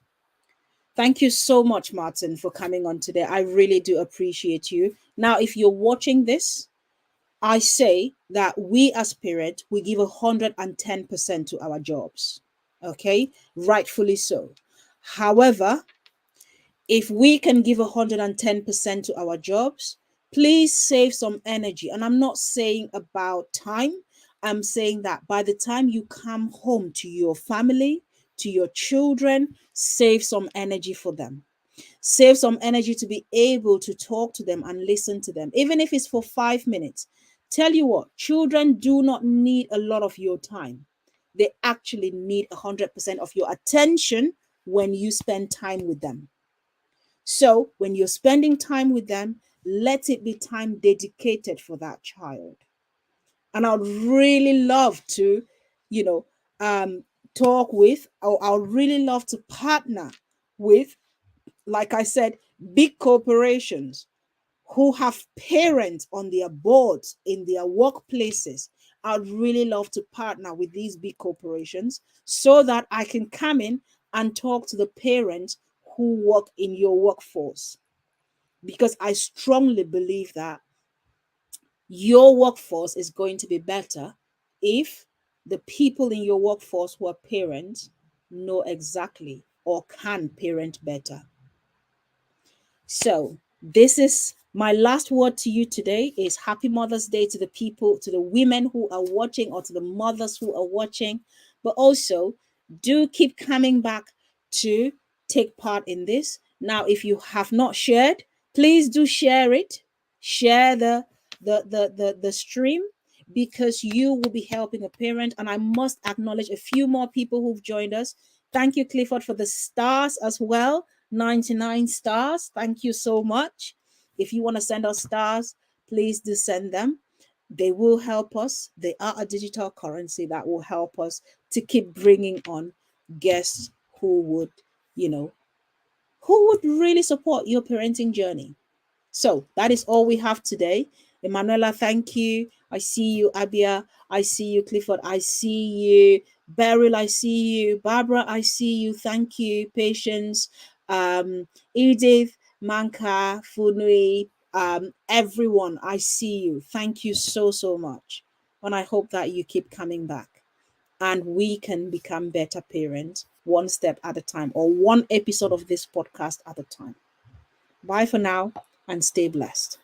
Thank you so much, Martin, for coming on today. I really do appreciate you. Now, if you're watching this, I say that we as parents, we give 110% to our jobs. Okay, rightfully so. However, if we can give 110% to our jobs, please save some energy. And I'm not saying about time, I'm saying that by the time you come home to your family, to your children, save some energy for them. Save some energy to be able to talk to them and listen to them, even if it's for 5 minutes. Tell you what, children do not need a lot of your time. They actually need 100% of your attention when you spend time with them. So when you're spending time with them, let it be time dedicated for that child. And I'd really love to, you know, talk with, or I'd really love to partner with, like I said, big corporations who have parents on their boards in their workplaces. I'd really love to partner with these big corporations so that I can come in and talk to the parents who work in your workforce. Because I strongly believe that your workforce is going to be better if the people in your workforce who are parents know exactly or can parent better. So, this is my last word to you today is happy Mother's Day to the people, to the women who are watching or to the mothers who are watching. But also, do keep coming back to take part in this. Now, if you have not shared, please do share it. Share the stream because you will be helping a parent. And I must acknowledge a few more people who've joined us. Thank you, Clifford, for the stars as well. 99 stars. Thank you so much. If you want to send us stars, please do send them. They will help us. They are a digital currency that will help us to keep bringing on guests who would, you know, who would really support your parenting journey. So that is all we have today. Emanuela, thank you. I see you, Abia. I see you, Clifford. I see you, Beryl. I see you, Barbara. I see you. Thank you, Patience, Edith, Manka, Funui, everyone. I see you. Thank you so so much, and I hope that you keep coming back, and we can become better parents one step at a time, or one episode of this podcast at a time. Bye for now and stay blessed.